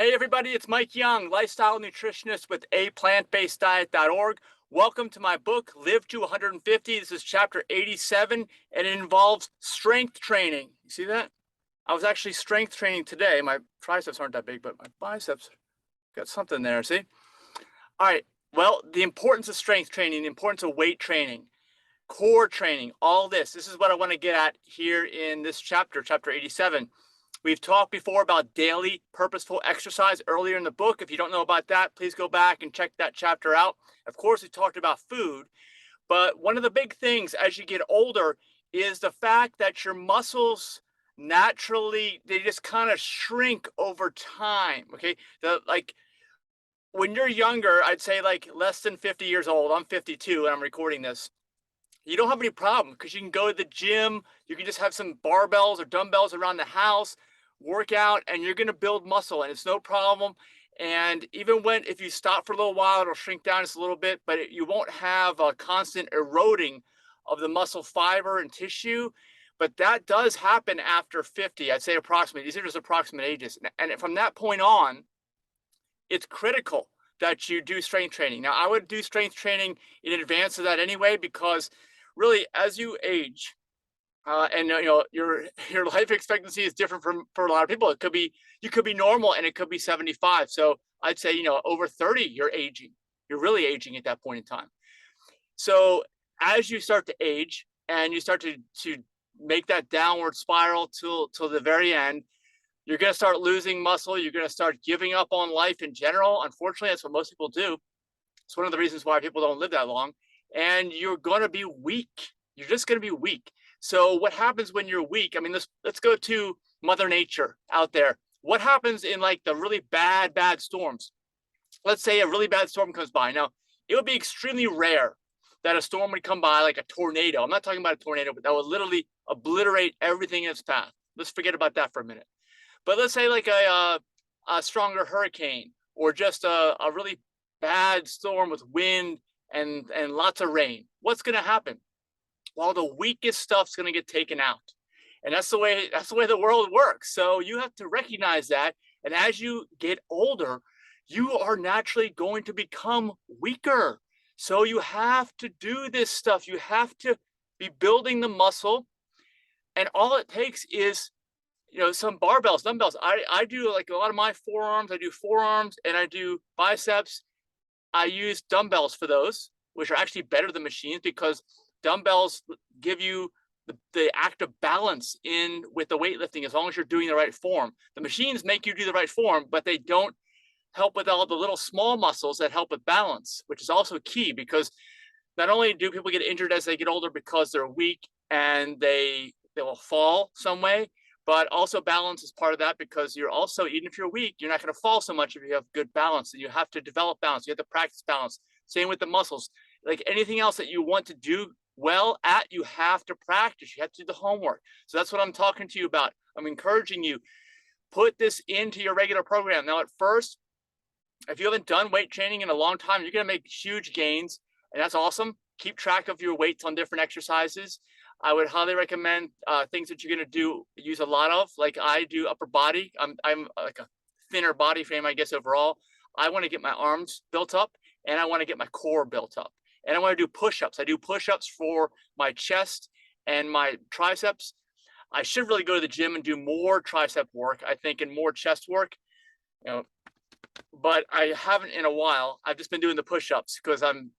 Hey everybody, it's Mike Young, lifestyle nutritionist with aPlantBasedDiet.org. Welcome to my book, Live to 150. This is chapter 87, and it involves strength training. You see that? I was actually strength training today. My triceps aren't that big, but my biceps got something there. See? All right. Well, the importance of strength training, the importance of weight training, core training, all this. This is what I want to get at here in this chapter, chapter 87. We've talked before about daily purposeful exercise earlier in the book. If you don't know about that, please go back and check that chapter out. Of course, we talked about food, but one of the big things as you get older is the fact that your muscles naturally, they just kind of shrink over time. Okay. Like when you're younger, I'd say like less than 50 years old. I'm 52 and I'm recording this. You don't have any problem because you can go to the gym. You can just have some barbells or dumbbells around the house, work out, and you're going to build muscle, and it's no problem. And even when, if you stop for a little while, it'll shrink down just a little bit, but you won't have a constant eroding of the muscle fiber and tissue. But that does happen after 50. I'd say approximately. These are just approximate ages. And from that point on, it's critical that you do strength training. Now, I would do strength training in advance of that anyway, because really, as you age, and your life expectancy is different from for a lot of people. It could be you could be normal, and it could be 75. So I'd say over 30, you're aging. You're really aging at that point in time. So as you start to age and you start to make that downward spiral till the very end, you're going to start losing muscle. You're going to start giving up on life in general. Unfortunately, that's what most people do. It's one of the reasons why people don't live that long. And you're going to be weak. You're just going to be weak. So what happens when you're weak? I mean, let's go to Mother Nature out there. What happens in like the really bad storms? Let's say a really bad storm comes by. Now, it would be extremely rare that a storm would come by like a tornado. I'm not talking about a tornado, but that would literally obliterate everything in its path. Let's forget about that for a minute. But let's say like a stronger hurricane, or just a really bad storm with wind and lots of rain. What's going to happen? Well, the weakest stuff's going to get taken out. And that's the way the world works. So you have to recognize that. And as you get older, you are naturally going to become weaker. So you have to do this stuff. You have to be building the muscle. And all it takes is some barbells, dumbbells. I do like a lot of my forearms. I do forearms and I do biceps. I use dumbbells for those, which are actually better than machines, because dumbbells give you the act of balance in with the weightlifting, as long as you're doing the right form. The machines make you do the right form, but they don't help with all the little small muscles that help with balance, which is also key, because not only do people get injured as they get older because they're weak and they will fall some way, but also balance is part of that, because you're also, even if you're weak, you're not going to fall so much if you have good balance. And you have to develop balance. You have to practice balance. Same with the muscles. Like anything else that you want to do well at, you have to practice. You have to do the homework. So that's what I'm talking to you about. I'm encouraging you, put this into your regular program. Now, at first, if you haven't done weight training in a long time, you're going to make huge gains, and that's awesome. Keep track of your weights on different exercises. I would highly recommend things that you're going to use a lot of, like I do upper body. I'm like a thinner body frame, I guess, overall. I want to get my arms built up, and I want to get my core built up. And I want to do push-ups. I do push-ups for my chest and my triceps. I should really go to the gym and do more tricep work, I think, and more chest work. But I haven't in a while. I've just been doing the push-ups because I'm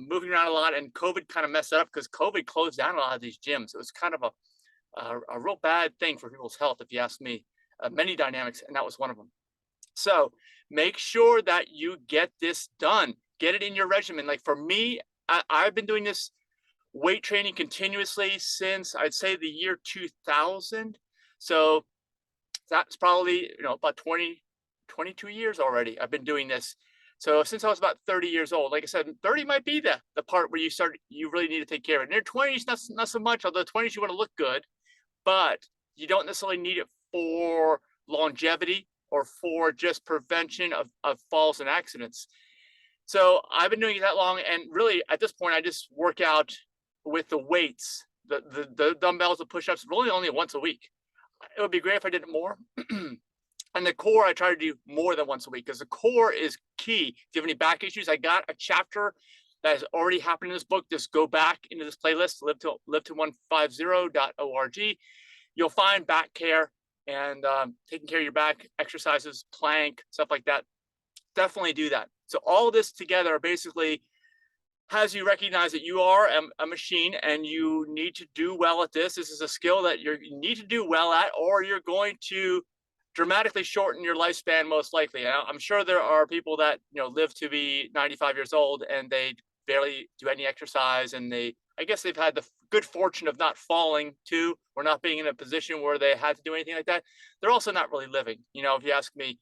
moving around a lot, and COVID kind of messed it up, because COVID closed down a lot of these gyms. It was kind of a real bad thing for people's health, if you ask me. Many dynamics, and that was one of them. So make sure that you get this done. Get it in your regimen. Like for me, I've been doing this weight training continuously since, I'd say, the year 2000. So that's probably about 22 years already I've been doing this. So since I was about 30 years old. Like I said, 30 might be the part where you really need to take care of it. In your 20s, not so much, although 20s you want to look good, but you don't necessarily need it for longevity or for just prevention of falls and accidents. So I've been doing it that long, and really at this point I just work out with the weights, the dumbbells, the push-ups, really only once a week. It would be great if I did it more. And the core, I try to do more than once a week because the core is key. If you have any back issues, I got a chapter that has already happened in this book. Just go back into this playlist, live to150.org. You'll find back care and taking care of your back, exercises, plank, stuff like that. Definitely do that. So all of this together basically has you recognize that you are a machine and you need to do well at this. This is a skill that you need to do well at, or you're going to dramatically shorten your lifespan, most likely. I'm sure there are people that live to be 95 years old and they barely do any exercise, and I guess they've had the good fortune of not falling too, or not being in a position where they had to do anything like that. They're also not really living. If you ask me,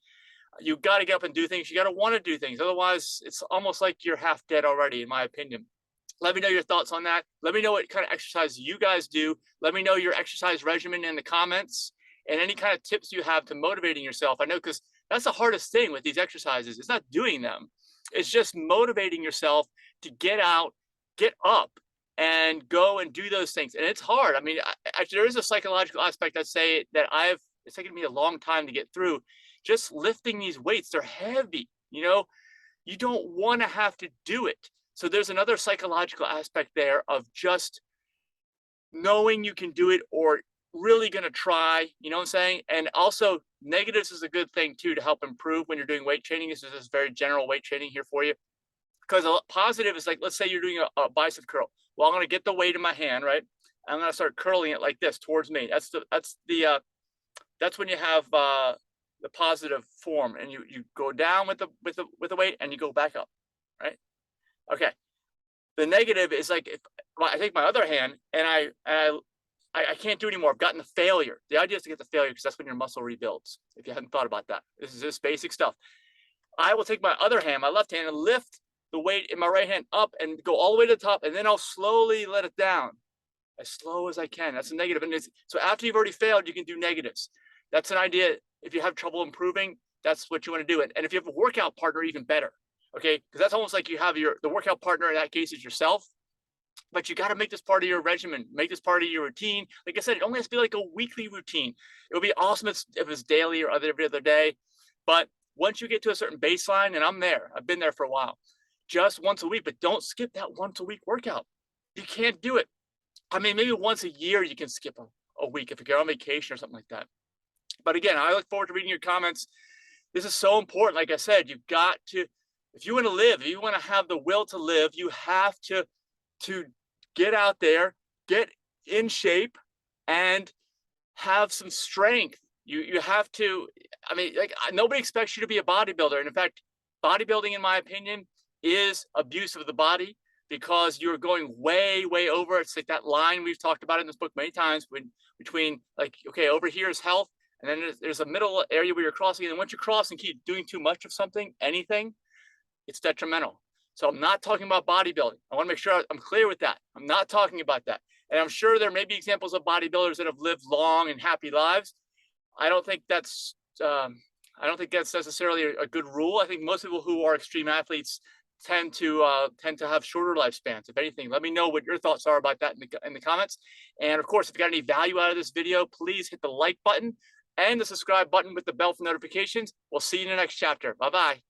you got to get up and do things. You got to want to do things. Otherwise, it's almost like you're half dead already, in my opinion. Let me know your thoughts on that. Let me know what kind of exercise you guys do. Let me know your exercise regimen in the comments, and any kind of tips you have to motivating yourself. I know, because that's the hardest thing with these exercises. It's not doing them. It's just motivating yourself to get out, get up, and go and do those things. And it's hard. I mean, there is a psychological aspect, I'd say, that it's taken me a long time to get through. Just lifting these weights, they're heavy. You don't want to have to do it. So there's another psychological aspect there of just knowing you can do it, or really going to try, you know what I'm saying? And also, negatives is a good thing too to help improve when you're doing weight training. This is just very general weight training here for you. Because a positive is like, let's say you're doing a bicep curl. Well, I'm going to get the weight in my hand, right? I'm going to start curling it like this towards me. That's when you have the positive form, and you go down with the weight and you go back up, right? Okay. The negative is like, if I take my other hand and I can't do anymore. I've gotten the failure. The idea is to get the failure, because that's when your muscle rebuilds. If you hadn't thought about that, this is just basic stuff. I will take my other hand, my left hand, and lift the weight in my right hand up and go all the way to the top, and then I'll slowly let it down as slow as I can. That's a negative. And so after you've already failed, you can do negatives. That's an idea. If you have trouble improving, that's what you want to do. And if you have a workout partner, even better. Okay, because that's almost like you have the workout partner in that case is yourself. But you got to make this part of your regimen, make this part of your routine. Like I said, it only has to be like a weekly routine. It would be awesome if it's daily or every other day. But once you get to a certain baseline, and I'm there, I've been there for a while, just once a week, but don't skip that once a week workout. You can't do it. I mean, maybe once a year you can skip a week if you're on vacation or something like that. But again, I look forward to reading your comments. This is so important. Like I said, you've got to, if you want to live, if you want to have the will to live, you have to get out there, get in shape, and have some strength. You have to, I mean, like, nobody expects you to be a bodybuilder. And in fact, bodybuilding, in my opinion, is abuse of the body, because you're going way, way over. It's like that line we've talked about in this book many times, between like, okay, over here is health, and then there's a middle area where you're crossing. And once you cross and keep doing too much of something, anything, it's detrimental. So I'm not talking about bodybuilding. I want to make sure I'm clear with that. I'm not talking about that. And I'm sure there may be examples of bodybuilders that have lived long and happy lives. I don't think that's necessarily a good rule. I think most people who are extreme athletes tend to have shorter lifespans. If anything, let me know what your thoughts are about that in the comments. And of course, if you got any value out of this video, please hit the like button and the subscribe button with the bell for notifications. We'll see you in the next chapter. Bye-bye.